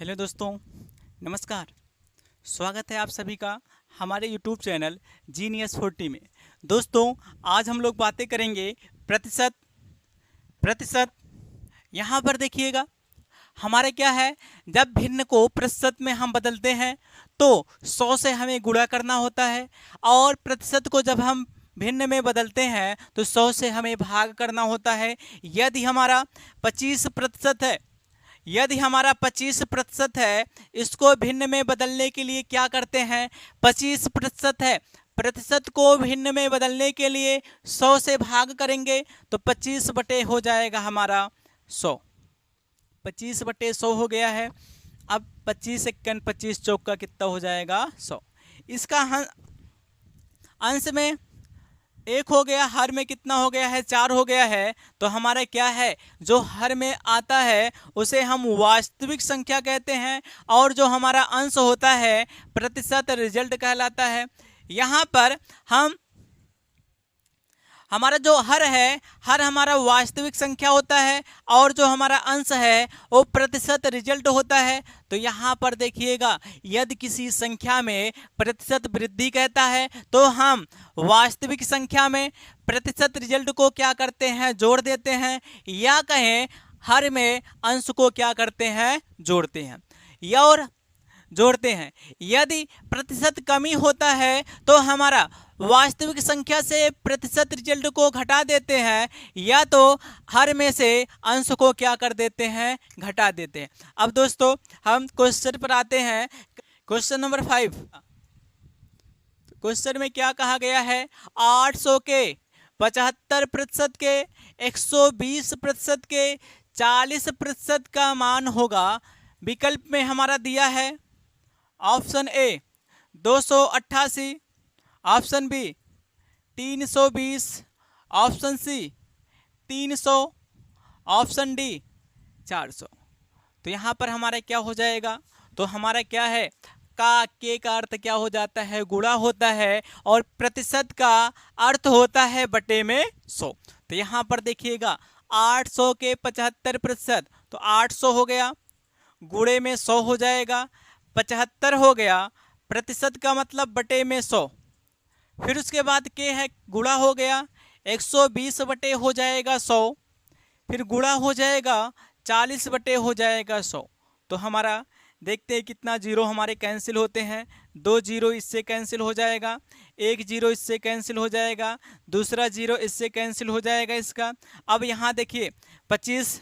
Hello दोस्तों, नमस्कार। स्वागत है आप सभी का हमारे यूट्यूब चैनल जीनियस 40 में। दोस्तों, आज हम लोग बातें करेंगे प्रतिशत प्रतिशत। यहाँ पर देखिएगा, हमारे क्या है, जब भिन्न को प्रतिशत में हम बदलते हैं तो 100 से हमें गुणा करना होता है, और प्रतिशत को जब हम भिन्न में बदलते हैं तो 100 से हमें भाग करना होता है। यदि हमारा 25% है, यदि हमारा 25% है, इसको भिन्न में बदलने के लिए क्या करते हैं, 25% है, प्रतिशत को भिन्न में बदलने के लिए 100 से भाग करेंगे तो 25 बटे हो जाएगा हमारा 100। 25/100 हो गया है। अब 25 सेकंड 25 चौक का कितना हो जाएगा, 100। इसका अंश में 1 हो गया, हर में कितना हो गया है, 4 हो गया है। तो हमारा क्या है, जो हर में आता है उसे हम वास्तविक संख्या कहते हैं, और जो हमारा अंश होता है प्रतिशत रिजल्ट कहलाता है। यहाँ पर हमारा जो हर है, हर हमारा वास्तविक संख्या होता है, और जो हमारा अंश है वो प्रतिशत रिजल्ट होता है। तो यहाँ पर देखिएगा, यदि किसी संख्या में प्रतिशत वृद्धि कहता है तो हम वास्तविक संख्या में प्रतिशत रिजल्ट को क्या करते हैं, जोड़ देते हैं, या कहें हर में अंश को क्या करते हैं, जोड़ते हैं, या और जोड़ते हैं। यदि प्रतिशत कमी होता है तो हमारा वास्तविक संख्या से प्रतिशत रिजल्ट को घटा देते हैं, या तो हर में से अंश को क्या कर देते हैं, घटा देते हैं। अब दोस्तों, हम क्वेश्चन पर आते हैं। Question number 5। क्वेश्चन में क्या कहा गया है, 800 के 75% के 120% के 40% का मान होगा। विकल्प में हमारा दिया है option A 288, option B 320, option C 300, option D 400। तो यहाँ पर हमारा क्या हो जाएगा, तो हमारा क्या है, के का अर्थ क्या हो जाता है, गुणा होता है, और प्रतिशत का अर्थ होता है बटे में 100। तो यहाँ पर देखिएगा, 800 के 75%, तो 800 हो गया, गुणे में 100 हो जाएगा, 75 हो गया, प्रतिशत का मतलब बटे में 100। फिर उसके बाद के है, गुणा हो गया, 120 बटे हो जाएगा 100, फिर गुणा हो जाएगा 40 बटे हो जाएगा 100। तो हमारा देखते हैं कितना जीरो हमारे कैंसिल होते हैं। 2 जीरो इससे कैंसिल हो जाएगा, 1 जीरो इससे कैंसिल हो जाएगा, दूसरा जीरो इससे कैंसिल हो जाएगा इसका। अब यहाँ देखिए, 25,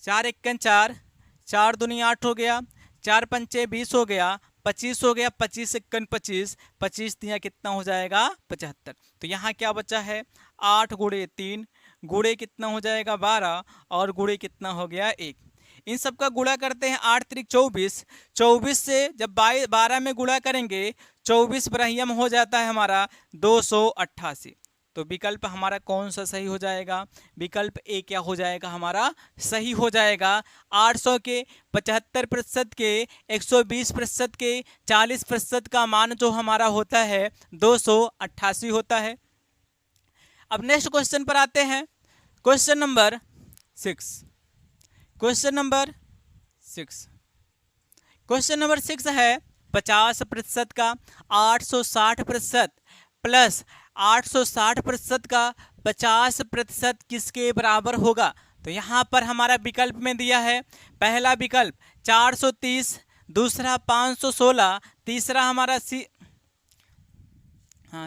4 1 4, 4 दूनी 8 हो गया, 4 पंचे 20 हो गया, 25 हो गया, 25 1 25, 25 दिया कितना हो जाएगा, 75। तो यहाँ क्या बचा है, 8 गुणे 3, गुणे कितना हो जाएगा 12, और गुणे कितना हो गया 1। इन सब का गुणा करते हैं, 8 त्रिक 24, 24 से जब 12 में गुणा करेंगे 24 ब्रह्यम हो जाता है हमारा 288। तो विकल्प हमारा कौन सा सही हो जाएगा, विकल्प ए क्या हो जाएगा, हमारा सही हो जाएगा। 800 के 75% के 120% के 40% का मान जो हमारा होता है 288 होता है। अब नेक्स्ट क्वेश्चन पर आते हैं। Question number 6। Question number 6 question number 6 है, 50% का 860% प्लस 860% का 50% किसके बराबर होगा। तो यहाँ पर हमारा विकल्प में दिया है, पहला विकल्प 430, दूसरा 516, तीसरा हमारा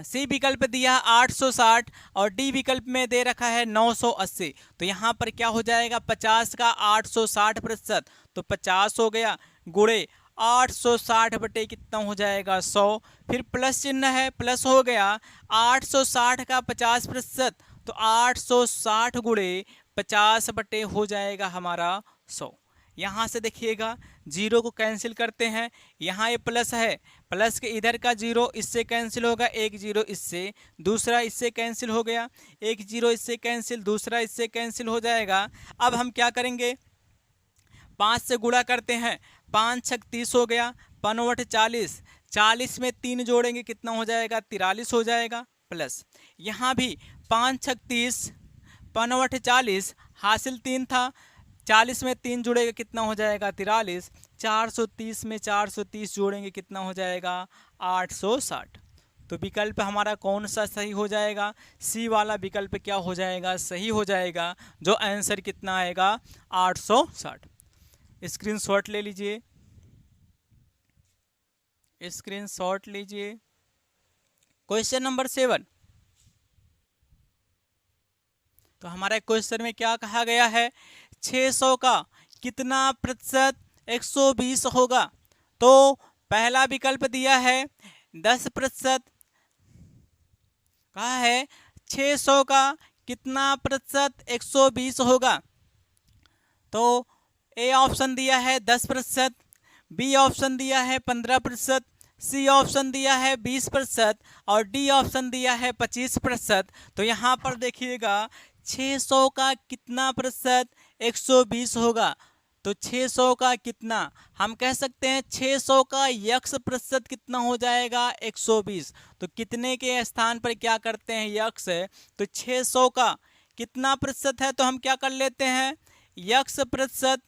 सी विकल्प दिया 860, और डी विकल्प में दे रखा है 980। तो यहाँ पर क्या हो जाएगा, 50 का 860%, तो 50 हो गया, गुणे 860 बटे कितना हो जाएगा 100, फिर प्लस चिन्ह है, प्लस हो गया, 860 का 50%, तो 860 गुणे 50 बटे हो जाएगा हमारा 100। यहाँ से देखिएगा, जीरो को कैंसिल करते हैं, यहाँ ये प्लस है, प्लस के इधर का जीरो इससे कैंसिल होगा, एक जीरो इससे, दूसरा इससे कैंसिल हो गया, एक जीरो इससे कैंसिल, दूसरा इससे कैंसिल हो जाएगा। अब हम क्या करेंगे, 5 से गुणा करते हैं, 5 छक 30 हो गया, 5 40, 40 में 3 जोड़ेंगे कितना हो जाएगा, 43 हो जाएगा, प्लस यहाँ भी 5 छक 30, 5 40, हासिल 3 था, 40 में 3 जुड़ेगा कितना हो जाएगा 43। 430 में 430 जोड़ेंगे कितना हो जाएगा 860। तो विकल्प हमारा कौन सा सही हो जाएगा, सी वाला विकल्प क्या हो जाएगा, सही हो जाएगा, जो आंसर कितना आएगा 860। स्क्रीनशॉट ले लीजिए, स्क्रीनशॉट लीजिए। क्वेश्चन नंबर 7, तो हमारे क्वेश्चन में क्या कहा गया है, 600 का कितना प्रतिशत 120 होगा। तो पहला विकल्प दिया है 10%, कहा है 600 का कितना प्रतिशत 120 होगा। तो ए ऑप्शन दिया है 10%, बी ऑप्शन दिया है 15%, सी ऑप्शन दिया है 20% और डी ऑप्शन दिया है 25%। तो यहाँ पर देखिएगा 600 का कितना प्रतिशत 120 होगा। तो 600 का कितना, हम कह सकते हैं 600 का यक्स प्रतिशत कितना हो जाएगा 120। तो कितने के स्थान पर क्या करते हैं यक्स है, तो 600 का कितना प्रतिशत है, तो हम क्या कर लेते हैं यक्स प्रतिशत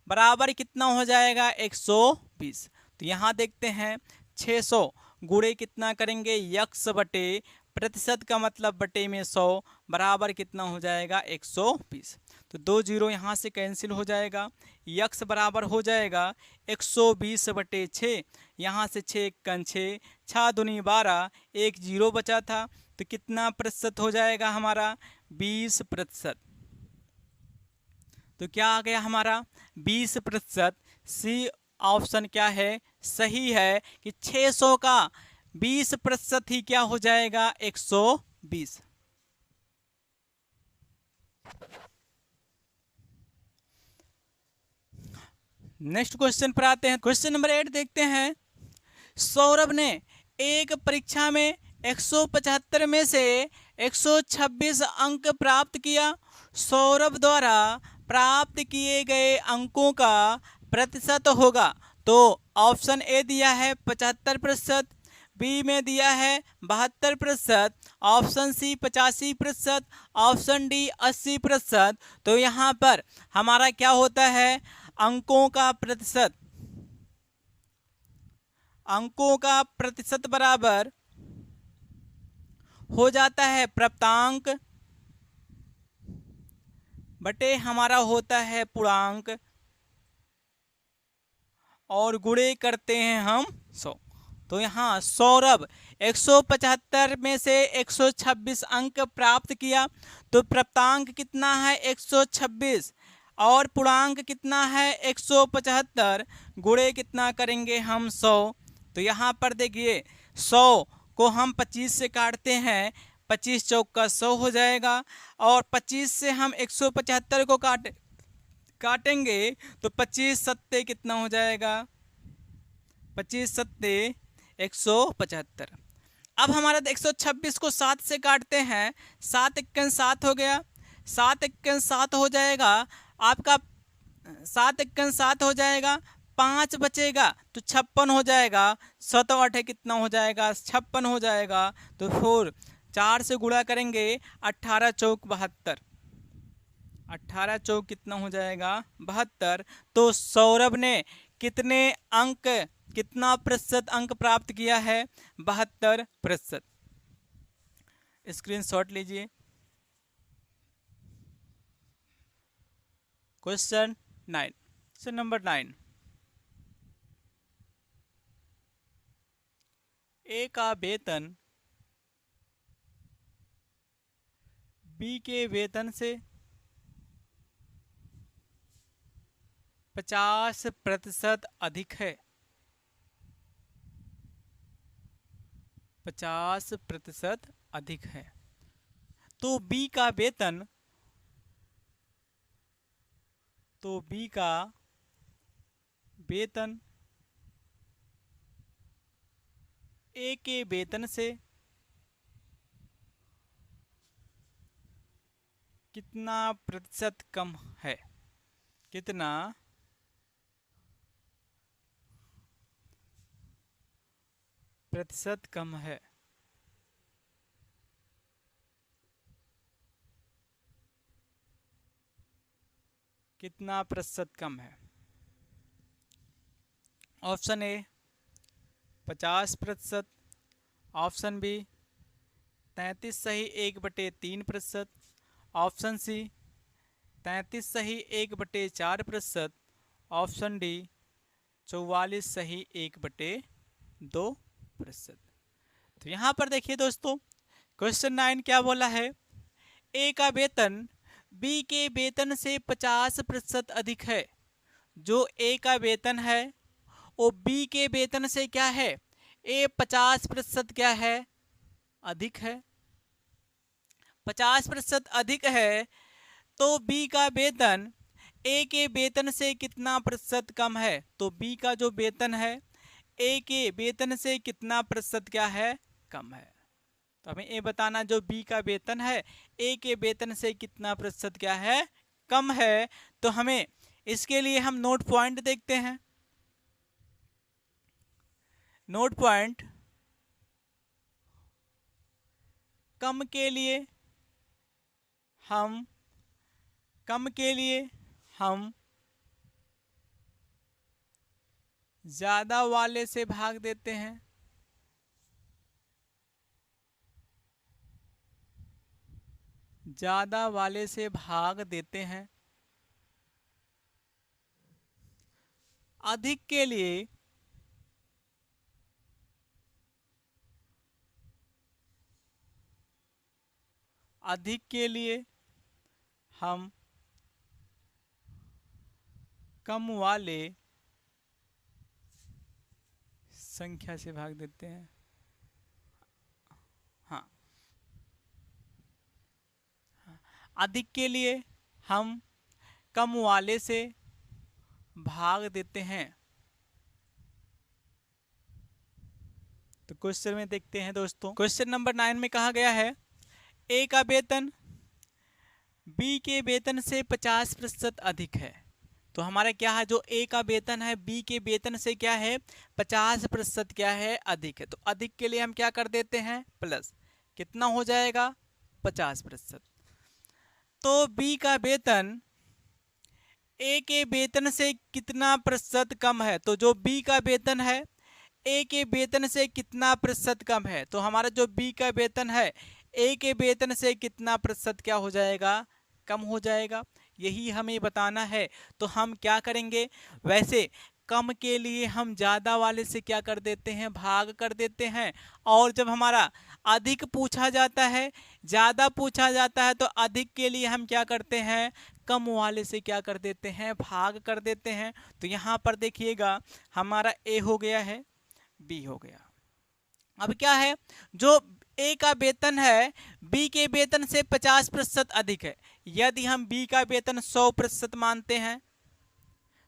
बराबर कितना हो जाएगा 120। तो यहाँ देखते हैं 600 गुणे कितना करेंगे यक्स बटे प्रतिशत का मतलब बटे में 100 बराबर कितना हो जाएगा 120। तो 2 जीरो यहाँ से कैंसिल हो जाएगा, यक्स बराबर हो जाएगा 120 बटे 6, यहाँ से 6 कन 6, 6 दूनी 12, 1 जीरो बचा था। तो कितना प्रतिशत हो जाएगा हमारा 20%। तो क्या आ गया हमारा 20%। सी ऑप्शन क्या है सही है कि 600 का 20% ही क्या हो जाएगा 120। नेक्स्ट क्वेश्चन पर आते हैं। क्वेश्चन नंबर 8 देखते हैं। सौरभ ने एक परीक्षा में 175 में से 126 अंक प्राप्त किया। सौरभ द्वारा प्राप्त किए गए अंकों का प्रतिशत होगा। तो ऑप्शन ए दिया है 75%, बी में दिया है 72%, ऑप्शन सी 85%, ऑप्शन डी 80%। तो यहाँ पर हमारा क्या होता है अंकों का प्रतिशत, अंकों का प्रतिशत बराबर हो जाता है प्राप्तांक बटे हमारा होता है पूर्णांक और गुणे करते हैं हम 100। तो यहाँ सौरभ 175 में से 126 अंक प्राप्त किया। तो प्राप्तांक कितना है 126 और पूर्णांक कितना है 175, गुणे कितना करेंगे हम 100। तो यहाँ पर देखिए 100 को हम 25 से काटते हैं, 25 चौक का 100 हो जाएगा और 25 से हम 175 को काटेंगे तो 25 सत्ते कितना हो जाएगा 25 सत्ते 175। अब हमारा 126 को 7 से काटते हैं, 7 इक्कन 7 हो गया, 7 इक्कन 7 हो जाएगा आपका, 7 इक्कन 7 हो जाएगा, 5 बचेगा तो 56 हो जाएगा, 7 8 कितना हो जाएगा 56 हो जाएगा। तो 4 से गुणा करेंगे 18 चौक 72, 18 चौक कितना हो जाएगा 72। तो सौरभ ने कितने अंक, कितना प्रतिशत अंक प्राप्त किया है 72%। स्क्रीनशॉट लीजिए। क्वेश्चन 9, क्वेश्चन नंबर 9, ए का वेतन बी के वेतन से 50% अधिक है, 50% अधिक है। तो बी का वेतन, तो बी का वेतन ए के वेतन से कितना प्रतिशत कम है, कितना प्रतिशत कम है। कितना प्रतिशत कम है? ऑप्शन ए 50%, ऑप्शन बी 33 सही 1/3%, ऑप्शन सी 33 सही 1/4%, ऑप्शन डी 44 सही 1/2%। तो यहाँ पर देखिए दोस्तों, क्वेश्चन 9 क्या बोला है? ए का वेतन बी के वेतन से 50% अधिक है। जो ए का वेतन है वो बी के वेतन से क्या है? ए 50% क्या है? अधिक है। 50% अधिक है तो बी का वेतन ए के वेतन से कितना प्रतिशत कम है? तो बी का जो वेतन है ए के वेतन से कितना प्रतिशत क्या है? कम है। तो हमें ये बताना, जो बी का वेतन है ए के वेतन से कितना प्रतिशत क्या है? कम है। तो हमें इसके लिए हम नोट पॉइंट देखते हैं। नोट पॉइंट, कम के लिए हम ज्यादा वाले से भाग देते हैं। ज्यादा वाले से भाग देते हैं। अधिक के लिए हम कम वाले संख्या से भाग देते हैं। हाँ, अधिक के लिए हम कम वाले से भाग देते हैं। तो क्वेश्चन में देखते हैं दोस्तों, क्वेश्चन नंबर 9 में कहा गया है ए का वेतन बी के वेतन से 50% अधिक है। तो हमारा क्या है, जो ए का वेतन है बी के वेतन से क्या है? 50% क्या है? अधिक है। तो अधिक के लिए हम क्या कर देते हैं? प्लस, कितना हो जाएगा? 50%। तो बी का वेतन ए के वेतन से कितना प्रतिशत कम है? तो जो बी का वेतन है ए के वेतन से कितना प्रतिशत कम है? तो हमारा जो बी का वेतन है ए के वेतन से कितना प्रतिशत क्या हो जाएगा? कम हो जाएगा। यही हमें बताना है। तो हम क्या करेंगे? वैसे कम के लिए हम ज़्यादा वाले से क्या कर देते हैं? भाग कर देते हैं। और जब हमारा अधिक पूछा जाता है, ज़्यादा पूछा जाता है, तो अधिक के लिए हम क्या करते हैं? कम वाले से क्या कर देते हैं? भाग कर देते हैं। तो यहाँ पर देखिएगा, हमारा ए हो गया है, बी हो गया। अब क्या है, जो ए का वेतन है बी के वेतन से 50% अधिक है। यदि हम बी का वेतन 100% मानते हैं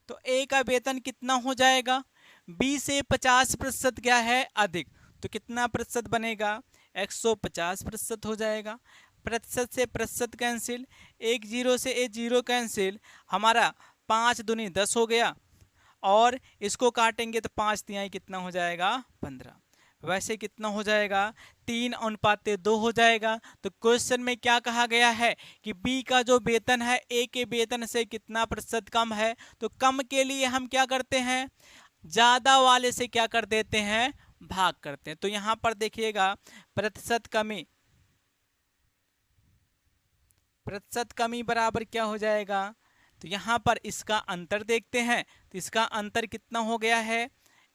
तो ए का वेतन कितना हो जाएगा? बी से 50% क्या है? अधिक। तो कितना प्रतिशत बनेगा? 150% हो जाएगा। प्रतिशत से प्रतिशत कैंसिल, एक जीरो से एक जीरो कैंसिल, हमारा 5 दूनी 10 हो गया। और इसको काटेंगे तो 5 तिहाई कितना हो जाएगा? 15। वैसे कितना हो जाएगा? 3:2 हो जाएगा। तो क्वेश्चन में क्या कहा गया है कि बी का जो वेतन है ए के वेतन से कितना प्रतिशत कम है? तो कम के लिए हम क्या करते हैं? ज्यादा वाले से क्या कर देते हैं? भाग करते हैं। तो यहां पर देखिएगा, प्रतिशत कमी बराबर क्या हो जाएगा? तो यहाँ पर इसका अंतर देखते हैं। तो इसका अंतर कितना हो गया है?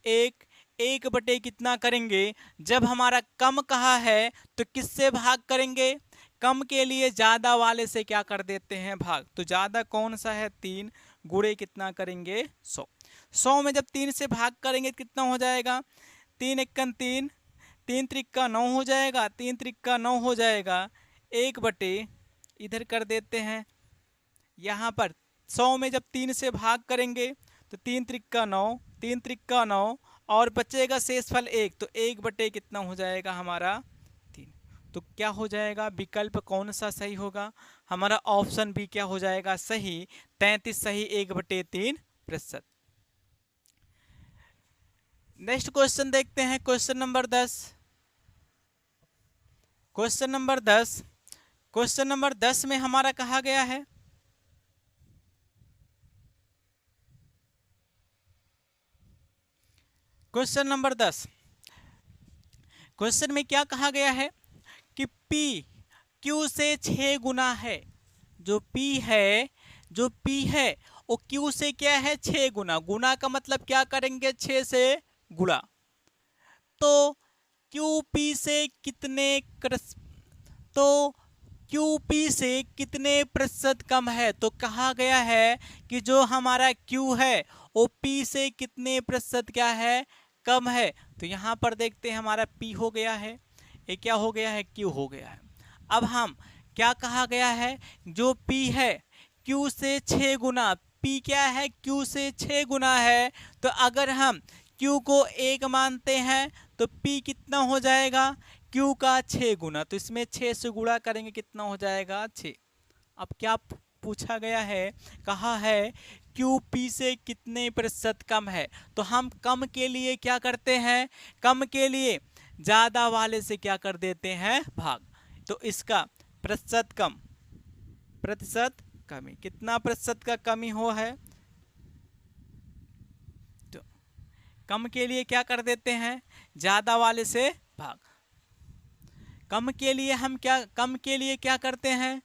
एक बटे कितना करेंगे? जब हमारा कम कहा है तो किससे भाग करेंगे? कम के लिए ज्यादा वाले से क्या कर देते हैं? भाग। तो ज्यादा कौन सा है? 3 गुणे कितना करेंगे? 100। 100 में जब 3 से भाग करेंगे तो कितना हो जाएगा? 3 एकन 3, 3 त्रिक्का 9 हो जाएगा, 3 त्रिक्का 9 हो जाएगा। 1 बटे इधर कर देते हैं। यहाँ पर 100 में जब 3 से भाग करेंगे तो 3 त्रिक्का 9, 3 त्रिक्का 9, और बचेगा शेषफल 1। तो 1 बटे कितना हो जाएगा हमारा? 3। तो क्या हो जाएगा? विकल्प कौन सा सही होगा? हमारा ऑप्शन बी क्या हो जाएगा? सही, 33 सही 1/3%। नेक्स्ट क्वेश्चन देखते हैं, क्वेश्चन नंबर 10। क्वेश्चन नंबर 10 में हमारा कहा गया है क्वेश्चन नंबर 10। क्वेश्चन में क्या कहा गया है कि P Q से 6 गुना है। जो P है वो Q से क्या है, 6 गुना। गुना का मतलब क्या करेंगे, 6 से गुणा। तो QP से कितने तो QP से कितने प्रतिशत कम है। तो कहा गया है कि जो हमारा Q है वो P से कितने प्रतिशत क्या है, कम है। तो यहाँ पर देखते हैं हमारा P हो गया है, ये क्या हो गया है, Q हो गया है। अब हम क्या कहा गया है, जो P है Q से 6 गुना, P क्या है, Q से 6 गुना है। तो अगर हम Q को 1 मानते हैं तो P कितना हो जाएगा, Q का 6 गुना। तो इसमें 6 से गुणा करेंगे, कितना हो जाएगा, 6। अब क्या पूछा गया है, कहा है QP से कितने प्रतिशत कम है। तो हम कम के लिए क्या करते हैं, कम के लिए ज्यादा वाले से क्या कर देते हैं, भाग। तो इसका प्रतिशत कमी, कितना प्रतिशत का कमी हो है, तो कम के लिए क्या कर देते हैं, ज्यादा वाले से भाग। कम के लिए क्या करते हैं,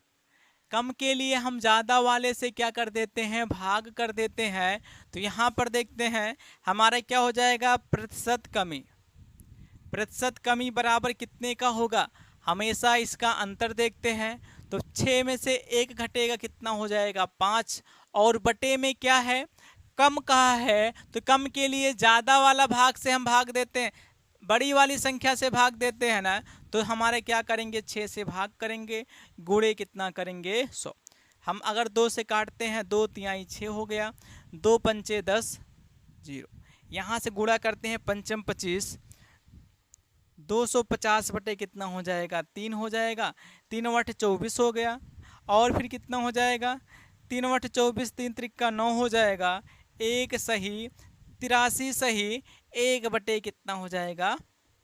कम के लिए हम ज्यादा वाले से क्या कर देते हैं, भाग कर देते हैं। तो यहां पर देखते हैं हमारा क्या हो जाएगा, प्रतिशत कमी बराबर कितने का होगा, हमेशा इसका अंतर देखते हैं। तो 6 में से 1 घटेगा, कितना हो जाएगा, 5। और बटे में क्या है, कम कहा है। तो कम के लिए ज्यादा वाला भाग से हम भाग देते हैं, बड़ी वाली संख्या से भाग देते हैं ना। तो हमारे क्या करेंगे, 6 से भाग करेंगे, गुणे कितना करेंगे, 100। हम अगर 2 से काटते हैं, 2 तिहाई 6 हो गया, 2 पंचे 10, 0। यहाँ से गुणा करते हैं, पंचम 25, 250 बटे कितना हो जाएगा, 3 हो जाएगा। 3 वट 24 हो गया। और फिर कितना हो जाएगा, 3 वट 24, 3 त्रिका 9 हो जाएगा। 1 सही 83 सही, 1 बटे कितना हो जाएगा,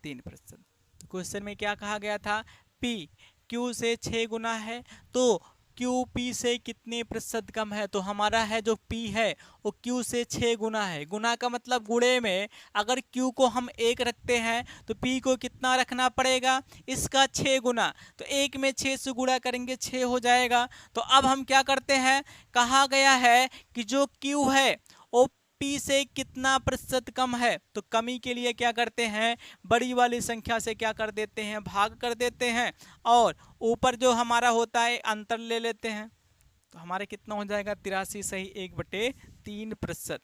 3%। तो क्वेश्चन में क्या कहा गया था, P Q से 6 गुना है तो QP से कितने प्रतिशत कम है। तो हमारा है जो P है वो Q से 6 गुना है। गुना का मतलब गुणे में, अगर Q को हम 1 रखते हैं तो P को कितना रखना पड़ेगा, इसका 6 गुना। तो 1 में 6 से गुणा करेंगे, 6 हो जाएगा। तो अब हम क्या करते हैं, कहा गया है कि जो Q है वो P से कितना प्रतिशत कम है। तो कमी के लिए क्या करते हैं, बड़ी वाली संख्या से क्या कर देते हैं, भाग कर देते हैं। और ऊपर जो हमारा होता है अंतर ले लेते हैं। तो हमारे कितना हो जाएगा, 83 सही 1/3%।